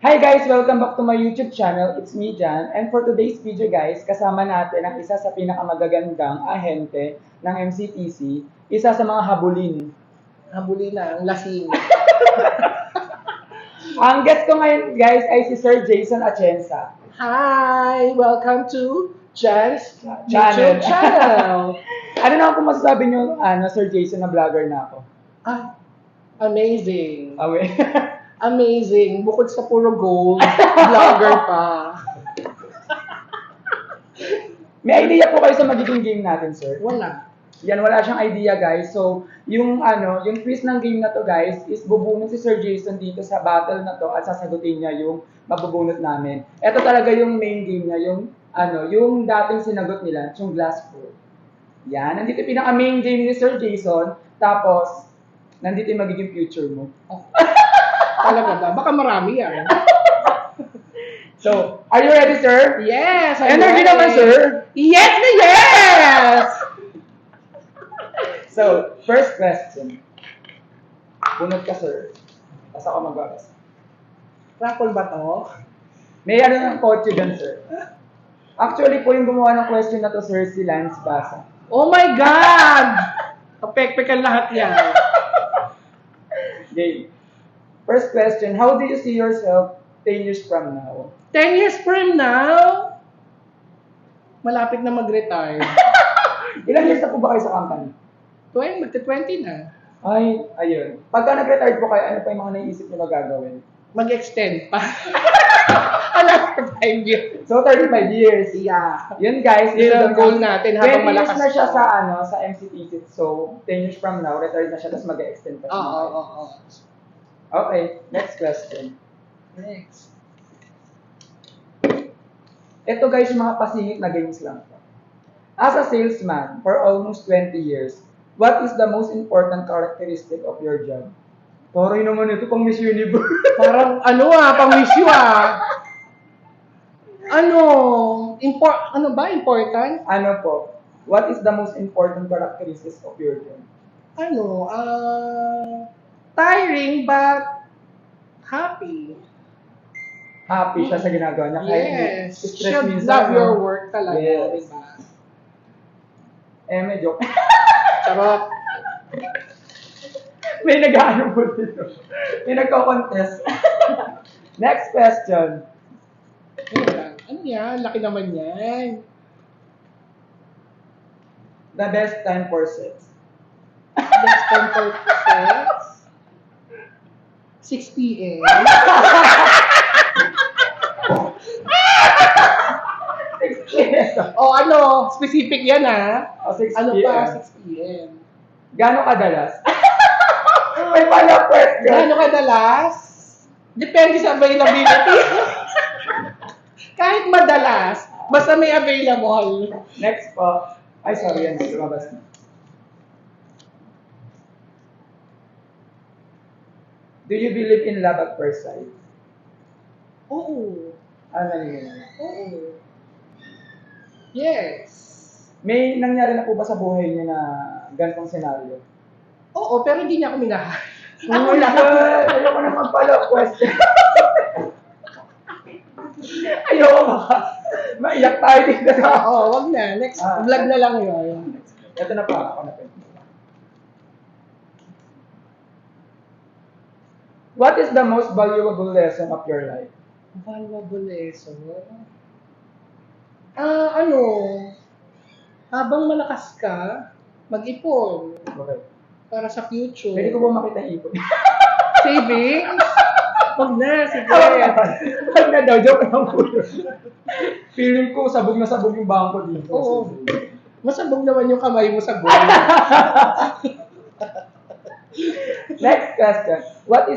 Hi guys! Welcome back to my YouTube channel. It's me, Jan. And for today's video guys, kasama natin ang isa sa pinakamagagandang ahente ng MCTC, isa sa mga habulin. Habulin na, ang lasing. Ang guest ko ngayon guys ay si Sir Jason Atienza. Hi! Welcome to Jan's Channel. YouTube channel. Ano naman kung masasabi nyo, Sir Jason, na vlogger na ako? Ah, amazing. Awe. Amazing. Bukod sa puro gold, vlogger pa. May idea po kayo sa magiging game natin, sir? Wala. Yan, wala siyang idea, guys. So, yung twist ng game na to, guys, is bubunot si Sir Jason dito sa battle na to at sasagutin niya yung mabubunot namin. Ito talaga yung main game niya, yung dating sinagot nila, yung glass food. Yan, nandito yung pinaka-main game ni Sir Jason, tapos, nandito yung magiging future mo. Talaga ba? Baka marami yan. So, are you ready, sir? Yes! I'm Energy ready. naman, sir. Yes na yes! So, first question. Bunot ka, sir. Tapos ako magbabasa. Raffle ba to? May ng kotse dyan, sir. Actually po, yung gumawa ng question na to, sir, si Lance Basa. Oh my God! Kapekpekan lahat yan. Okay. First question, how do you see yourself 10 years from now? 10 years from now, malapit na mag-retire. Ilang years na po ba kayo sa company? Magta-20 na. Ay, ayun. Pagka nag-retired po kayo, ano pa yung mga naisip nyo na gagawin? Mag-extend pa. Another 5 years. So, 35 years. Yeah. Yun guys, Yun ang goal natin 20 habang years malakas na siya pa. sa MCTC. So, 10 years from now, retired na siya, tapos mag-extend pa siya. Oo. Okay, next question. Next. Ito guys, yung mga pasingit na games lang. As a salesman for almost 20 years, what is the most important characteristic of your job? Toray naman ito pang Miss Universe. Parang pang-wish you important? Ano po? What is the most important characteristics of your job? Tiring but happy. Happy siya sa ginagawa niya. Kahit Yes. stress Should minsan. love no? your work talaga, Yes. diba? May joke. Charot. May nag-ano po dito. May nagko-contest. Next question. Ano yan? Laki naman yan. The best time for sex. Best time for sex? 6 p.m. Specific yan O 6 Ano p.m. pa? 6 p.m. Gano'ng kadalas? May follow-up question. Gaano kadalas? Depende sa availability. Kahit madalas, basta may available. Next po. Ay, sorry yan. Lumabas na. Do you believe in love at first sight? Oo. Ano yun? Oo. Yes. May nangyari na po ba sa buhay niyo na ganitong senaryo? Oo, pero hindi niya ako minahal. Oh my God! Ayoko na mag-follow-up question. Ayoko ba? Maiyak tayo dito sa... Oo, wag na. Next vlog na lang yun. Ito na pa. Ako na pa. What is the most valuable lesson of your life? Valuable lesson. Habang malakas ka, mag-ipon Okay. para sa future. Pwede ko ba makita yung ipon? Savings? Wag na, sige. Wag na daw, joke lang po. Feeling ko, sabog na sabog yung bangko dito. Oo. Masabog naman yung kamay mo sa goal. Next question. What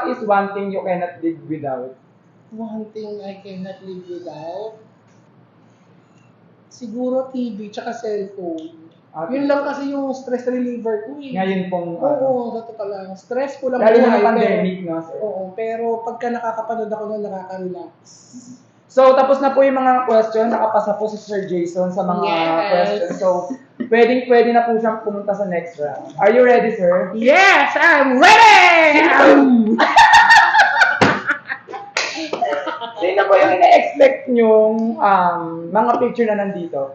is one thing you cannot live without? One thing I cannot live without, siguro TV tsaka cellphone. Yun lang kasi yung stress reliever ko eh. Ngayon pong... Oo, sa totoo lang. Stress ko lang lalo na buhay, pandemic, no, sir? Oo, pero pagka nakakapanood ako nun, nakaka-relax. So, tapos na po yung mga question. Nakapasa po si Sir Jason sa mga questions. So, pwede na po siyang pumunta sa next round. Are you ready, sir? Yes, I'm ready! expect nyong mga picture na nandito?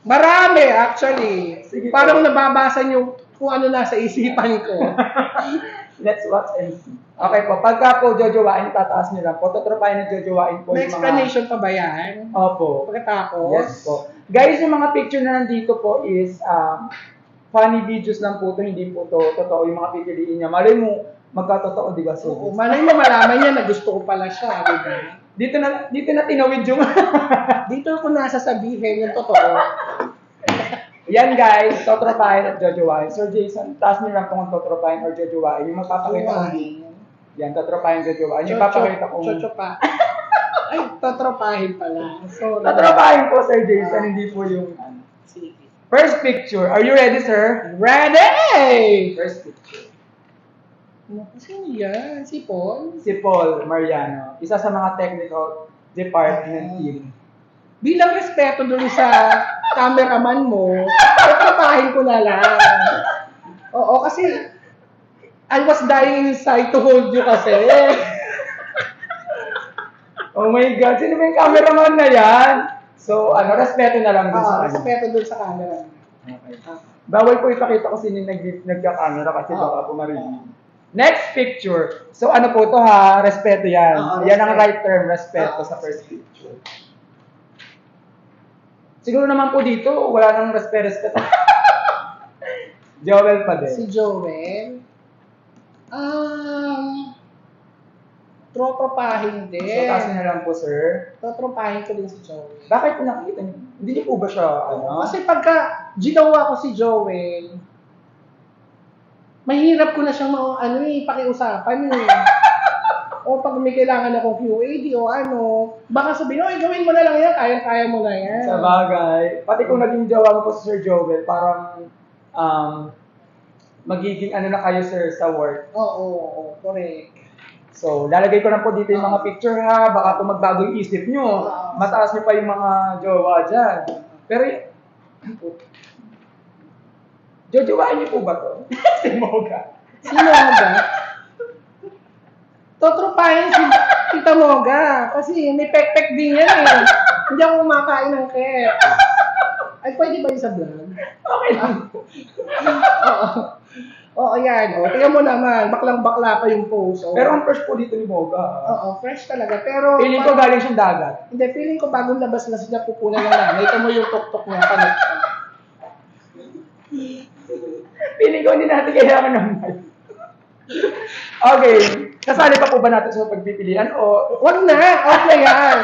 Marami, actually. Sige Parang po. nababasa niyo kung ano nasa isipan ko. Let's watch and see. Okay po, pagka po jojowain, tataas nyo lang po. Tutropahin na jojowain po May yung mga... explanation pa ba yan? Opo. Pagkatapos? Yes po. Guys, yung mga picture na nandito po is funny videos lang po to, hindi po to totoo yung mga pipiliin niya. Malay mo, magkatotoo, di ba? Oo, So, malay mo malaman niya na gusto ko pala siya, di ba? dito na tinawid yung... Dito ko nasasabihin yung totoo. Yan guys, totropahin at jojowain. Sir Jason, taas niyo lang po kung totropahin or jojowain. Yung magpapakita ko yan, totropahin, jojowain. Yung papakita ko... Chocho pa. Ay, totropahin pala. So, Totropahin po, Sir Jason, hindi po yung... sige. First picture. Are you ready, sir? Ready! First picture. Sino yan? Si Paul? Si Paul Mariano, isa sa mga technical department team. Bilang respeto dun sa cameraman mo, totropahin ko na lang. Oo, kasi I was dying inside to hold you kasi. Oh my God, sino ba yung cameraman na yan? So, respeto na lang dun sa kanya. Respeto dun sa camera. Okay. Bawal po ipakita ko sino yung nagka-camera kasi baka po marinig. Next picture. So, ano po to ha? Respeto yan. Yan ang right term, respeto sa first picture. Siguro naman po dito, wala nang respeto. Joel pa din. Si Joel. Trotropahin din. So, taas na lang po, sir. Trotropahin ko din si Joel. Bakit po nakikita niyo? Hindi niyo po ba siya, Kasi pagka ginawa ko si Joel, mahirap ko na siyang pakiusapan o pag may kailangan akong QAD o baka sabihin, gawin mo na lang yan, kaya mo na yan. Sa bagay. Pati kung naging jowa mo po si Sir Joel, parang magiging na kayo, sir, sa work. Oo, correct. So, lalagay ko na po dito yung mga picture ha. Baka po magbago yung isip nyo. Mataas nyo pa yung mga jowa dyan. Pero, jojowain niyo po ba to? Si Moga. Sino ba? Totropahin si Tita Moga. Kasi may pek-pek din yan eh. Hindi ako kumakain ng kek. Ay, pwede ba yun sa vlog? Okay lang po. Oo, yan. Tingnan mo naman, baklang-bakla pa yung pose. Pero ang fresh po dito ni Moga. Oo, fresh talaga. Pero, Feeling ko galing siyang dagat. Hindi, feeling ko bagong labas na siya pupunan ng langit. Ito mo yung tok-tok niya, panot siya. Feeling ko hindi natin kailangan ng mic. Okay. Kasali pa po ba natin sa pagpipilian o... Wag na, out na yan.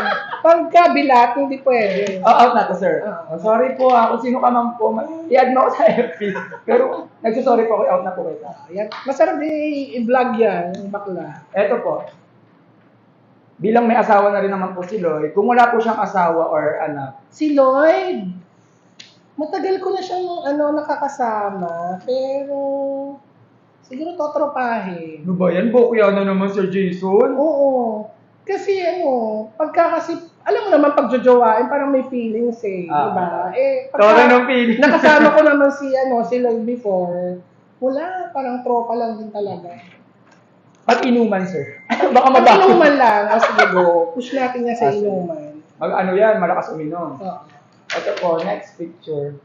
Pagka bilat, hindi pwede. Out na to, sir. Sorry po kung sino ka man po. I-add mo ako sa FB. Pero nagsusorry po ako, out na po kita. Yan. Masarap din i-vlog yan, yung bakla. Eto po. Bilang may asawa na rin naman po si Lloyd, kung wala po siyang asawa or anak, Si Lloyd, matagal ko na siyang nakakasama, pero siguro totropahin. ano ba yan? Bokya na naman, Sir Jason. Oo. Kasi pagka kasi, alam mo naman pag jojowain, parang may feelings eh, di ba? Toro ng feeling. nakasama ko naman si Lloyd before, wala, parang tropa lang din talaga. At inuman, sir. Baka Pag mabaho. inuman lang, sige go, push natin nga sa inuman. Yan, malakas uminom. Oo. Ito po, next picture.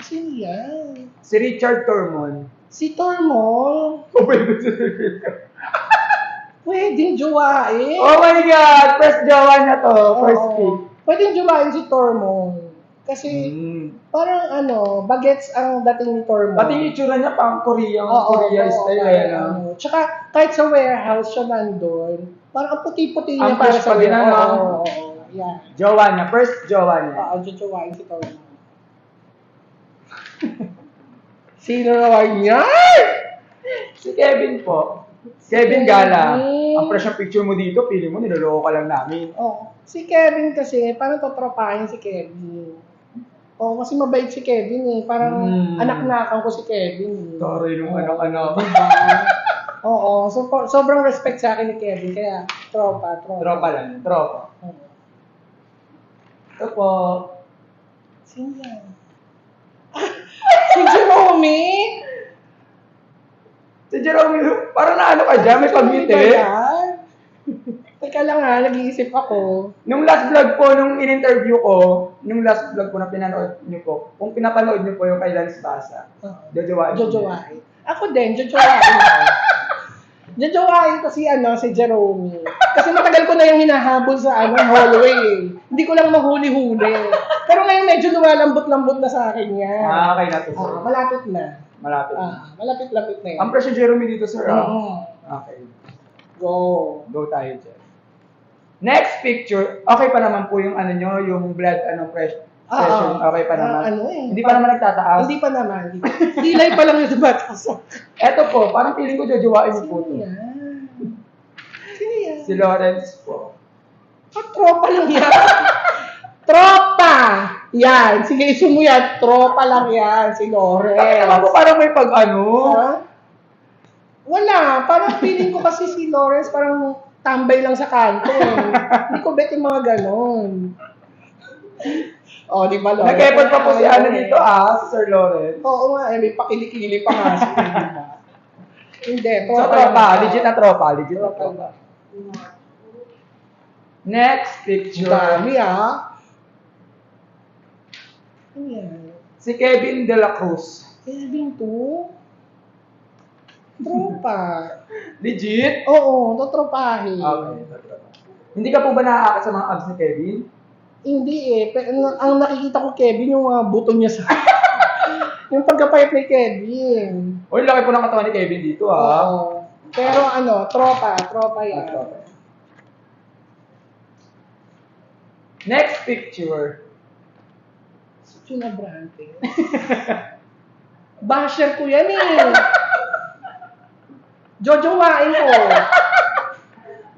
Sino yan? Si Richard Tormon. Si Tormon, Oh my God, si Richard. pwedeng jowain. Oh my God! First jowa na to. First Oo. pick. Pwedeng jowain si Tormon. Kasi, parang bagets ang dating ni Tormon. Pati yung itsura niya pang Korean style. Parang Tsaka, kahit sa warehouse siya nandun, parang ang puti-puti niya Ang para fresh sa pa din, warehouse. ano? Oo, yan. Jowa niya. First jowa niya. Jowain si Tormon. Sino naman yan? Si Kevin po. Kevin Gala. Ang fresh ang picture mo dito, feeling mo niloloko ka lang namin. Si Kevin kasi, parang totropahin si Kevin. Kasi mabait si Kevin eh. Parang anak-nakan ko si Kevin eh. Sorry nung anak-anak. Diba? Oo. Sobrang respect sa akin ni Kevin. Kaya, tropa. Tropa lang. Tropa. Ito po. Sino yan? Si Jerome? Si Jerome, parang naano ka dyan, may Jerome pagmiti. ba yan? Teka Teka lang ha, nag-iisip ako. Nung last vlog po, nung in-interview ko, nung last vlog po na pinanood niyo po, kung pinapanood niyo po yung kay Lance Basa, jojowain. Jojowain. Ako din, jojowain ko. Jojowain ko si Jerome. Kasi matagal ko na yung hinahabol sa hallway. Hindi ko lang mahuli-huli. Pero ngayon medyo lumalambot-lambot na sa akin yan. Okay na to, sir. Malapit na. Malapit. Malapit-lapit na yan. Ang presyo Jeremy dito, sir. Okay. Go. Go tayo dyan. Next picture, okay pa naman po yung nyo, yung blood, pressure. Okay pa naman. Hindi pa naman nagtataas. Hindi pa naman. Hilay pa lang yung tumataas. Eto po, parang feeling ko jojowain niyo po to. Sino yan? Si Lawrence po. Tropa lang yan. Tropa! Yan. Sige, isumo yan. Tropa lang yan. Si Lawrence. Tama po, parang may Ha? Wala. Parang feeling ko kasi si Lawrence parang tambay lang sa kanto. Hindi ko bet yung mga ganon. Di ba, Lawrence? Nag-effort pa po si dito, si Sir Lawrence. Oo nga, may pakilikili pa nga siya. Hindi, So, tropa. Legit na tropa. Legit na tropa. Next picture. Dami Ano yan? Si Kevin De La Cruz. Kevin to? Tropa. Legit? Oo, totropahin. Okay. Hindi ka po ba nakakakit sa mga abs ni Kevin? Hindi Pero ang nakikita ko, Kevin, yung mga buto niya sa... yung pagkapayat ni Kevin. Uy, laki po ng katawan ni Kevin dito, Oo. Pero tropa yan. Next picture. Susun Abrante. Basher ko yan Jojowain ko.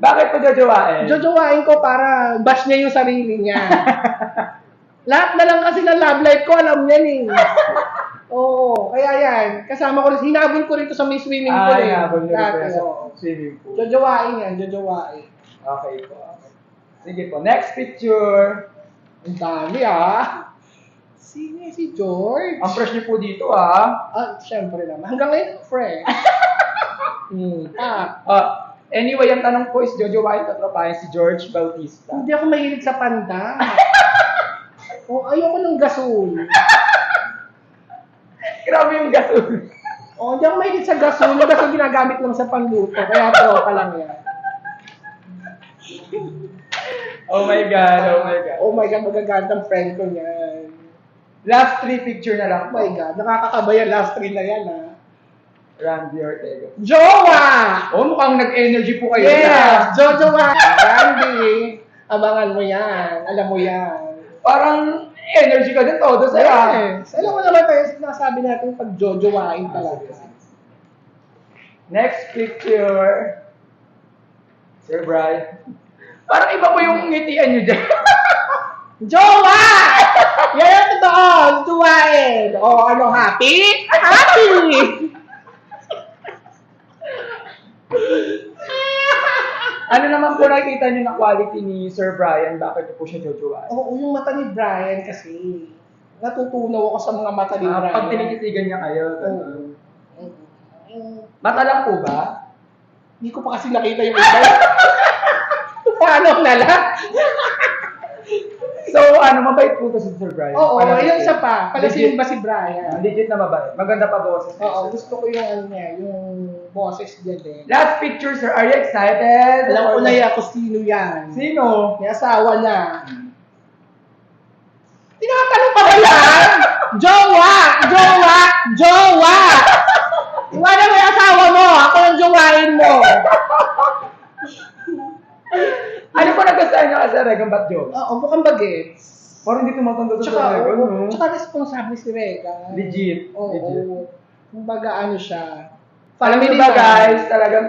Bakit po jojowain? Jojowain ko para bash niya yung sarili niya. Lahat na lang kasi ng love life ko, alam niya Oo, kaya yan. Kasama ko rin, hinabol ko rin to sa may swimming pool hinabol niyo rin Dati, sa swimming pool. Jojowain. Okay po. Okay. Sige po, next picture. Ang dami Sino si George? Ang fresh niyo po dito Syempre naman. Hanggang ngayon, fresh. Anyway, ang tanong po is jojowain ka tropahin si George Bautista. Hindi ako mahilig sa panda. Ayoko ng gasol. Grabe yung gasol. Hindi ako mahilig sa gasol. Yung gasol ginagamit lang sa panluto. Kaya tropa lang yan. Oh my God, oh my God. Oh my God, magagandang friend ko yan. Last 3 picture na lang. Oh my God, nakakakabayan last 3 na yan Randy Ortega. Jowa! Mukhang nag-energy po kayo. Yes! Jojowa! Randy! Abangan mo yan. Alam mo yan. Parang energy ka din todo sa Yes! Alam mo naman tayo, sinasabi natin pag jojowain talaga. Next picture. Sir Brian. Parang iba po yung ngitian nyo dyan. Jowa! Yan ang totoo! Jowain! Happy? Happy! Ano naman po nakikita nyo na quality ni Sir Brian? Bakit po siya jojowain? Yung mata ni Brian kasi. Natutunaw ako sa mga mata ni Brian. Pag tinititigan niya kayo. Oo. Mata lang po ba? Hindi ko pa kasi nakita yung iba. Paano na lang? So, mabait po to si Sir Brian. Oo, yung Palasin. isa pa. Palasin ba si Brian? Legit na mabait. Maganda pa boses. Oo, gusto ko yung yung boses niya din. Last picture, sir. Are you excited? Alam ko na yan kung sino yan. Sino? May asawa na. Tinatanong pa ba yan? Jowa! Jowa! Jowa! Iwala mo yung asawa mo. Ako ang jowain mo. Ano po nagustuhan niyo kasi Regan Batjo? Oo, mukhang bagets. Parang hindi tumatanda sa Tsaka, Regan, no? tsaka responsable si Regan. Legit. Oo. Legit. Kumbaga siya. Alam niyo Family ba man. guys, talagang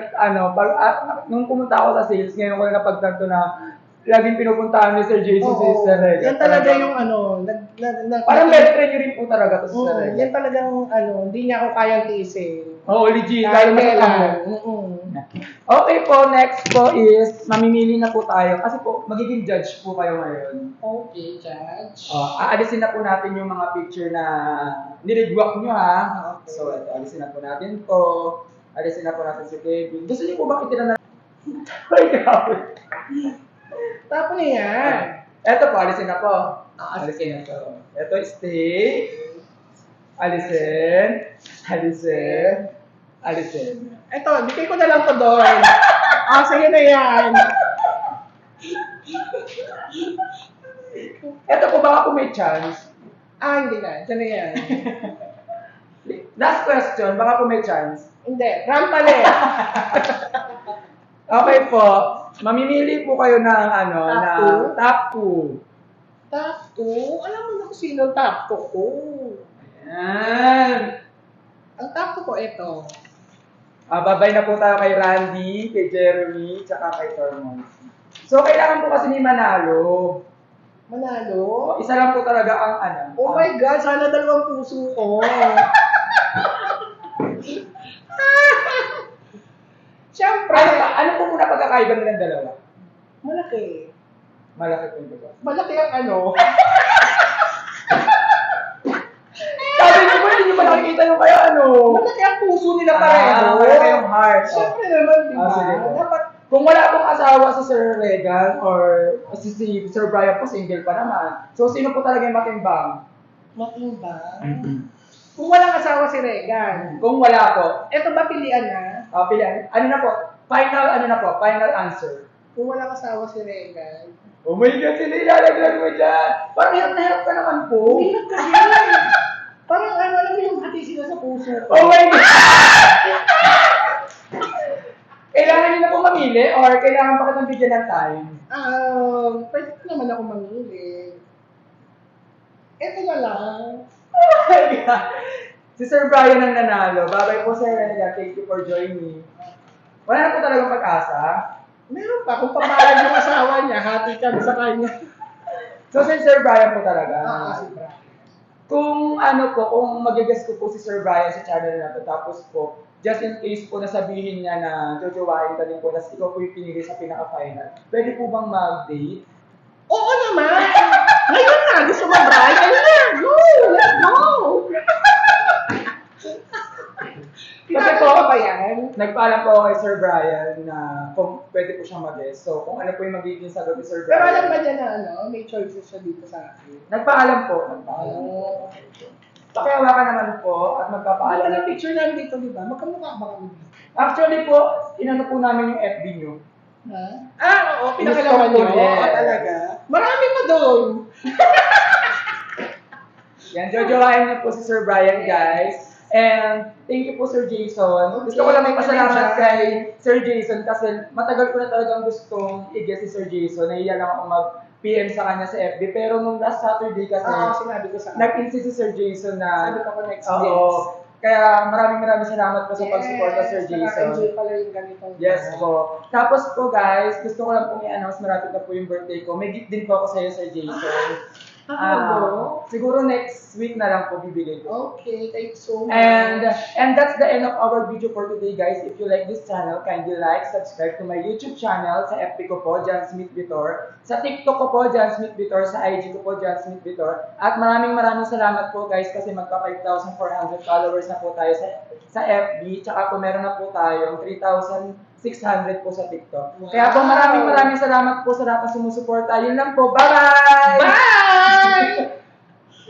nung pumunta ako sa sales, ngayon ko na napagtanto na laging pinupuntahan ni Sir Jason si Oo. Sir Regan. Yan talaga yung Parang best friend niyo rin po talaga to si Sir Regan. yan talagang hindi niya ako kayang tiisin. Oo, legit. Kahit Lalo na sa kailan. tamo. Okay po, next po is, mamimili na po tayo. Kasi po, magiging judge po kayo ngayon. Okay, Judge. Aalisin na po natin yung mga picture na nirigwak nyo ha. Okay. So, ito, alisin na po natin po. Alisin na po natin si Kevin. Gusto niyo po bang itira na? Ay, grabe. Tapon na yan. Eto po, alisin na po. Alisin na to. Eto, stay. Alisin. Alisin. Alisin. Eto, bigay ko na lang to doon. Sige na yan. Eto po, baka po may chance. Hindi na. Diyan na yan. Last question, baka po may chance. Hindi. Rampale. Okay po, mamimili po kayo ng Top top 2. Top 2? Alam mo na kung sino ang top 2 ko. Ayan. Ang top 2 ko, ito. Babay na po tayo kay Randy, kay Jeremy, tsaka kay Tormon. So, kailangan po kasi may manalo. Manalo? Isa lang po talaga ang Oh my God, sana dalawang puso ko. Siyempre. Ano po muna pagkakaiba nilang dalawa? Malaki. Malaki po yung dalawa. Malaki ang ano. Sabi niyo po, hindi niyo ba nakikita yung kaya Malaki ang puso nila pareho. Malaki yung heart. Siyempre naman, di ba? Sige po. Dapat, Kung wala pong asawa si Sir Regan or si Sir Brian po, single pa naman. So, sino po talaga yung matimbang? matimbang. Kung walang asawa si Regan, Kung wala po, eto ba pilian na? pilihan. Ano na po? Final answer. Kung walang asawa si Regan, Oh my God, sila ilalaglag mo dyan. Parang hirap na hirap ka naman po. hirap kasi. Parang alam mo yung hati sila sa puso ko. Oh my God! Kailangan niyo na po mamili or kailangan pa kitang bigyan ng time? Pwede ko naman ako mamili. Eto na lang. Oh my God! Si Sir Brian ang nanalo. Babay po Sir Regan. Thank you for joining. Wala na po talagang pag-asa. Meron pa, kung papalag yung asawa niya, hati kami sa kanya. So, si Sir Brian po talaga. Si Brian. Kung kung mag-guess ko po si Sir Brian sa channel na to, tapos po, just in case po na sabihin niya na jojowain ka din po, tapos ikaw po yung pinili sa pinaka-final, pwede po bang mag-date? Oo naman! Ngayon na! Gusto mo, Brian? Ngayon na! Go! Let's go! Pinagawa ba yan? Nagpaalam po ako kay Sir Brian na kung pwede po siyang mag-guess. So, kung ano po yung magiging sagot ni Sir Brian. Pero alam ba niya na may choices siya dito sa akin? Nagpaalam po. Pakihawakan naman po at magpapaalam. Alam na picture namin dito, di ba? Magkamukha ba kami dito? Actually po, inano po namin yung FB nyo. Ha? Oo, pinakalaman niyo? Yes. Oo, talaga? Marami pa doon. Yan, jojowain niyo po si Sir Brian, guys. And thank you po Sir Jason. Gusto ko lang magpasalamat kay Sir Jason kasi matagal ko na talagang gustong i-guess si Sir Jason. Nahiya lang ako mag-PM sa kanya sa FB. Pero nung last Saturday kasi, Sinabi ko sa kanya. nag-insist si Sir Jason na... Sabi ko next Oo. days. Kaya maraming salamat po sa pag-suporta Sir Jason. Naka-enjoy pala yung ganitong. Yes po. Tapos po guys, gusto ko lang pong i-announce, marapit na po yung birthday ko. May gift din po ako sa iyo Sir Jason. Siguro next week na lang po bibigay ko. Okay, thanks so much. And that's the end of our video for today, guys. If you like this channel, kindly like, subscribe to my YouTube channel. Sa FB ko po, John Smith Vitor. Sa TikTok ko po, John Smith Vitor. Sa IG ko po, John Smith Vitor. At maraming salamat po, guys, kasi magka 5,400 followers na po tayo sa FB. Tsaka po meron na po tayong 3,600 po sa TikTok. Wow. Kaya po maraming salamat po sa lahat na sumusuporta. Yun lang po. Bye-bye! Bye!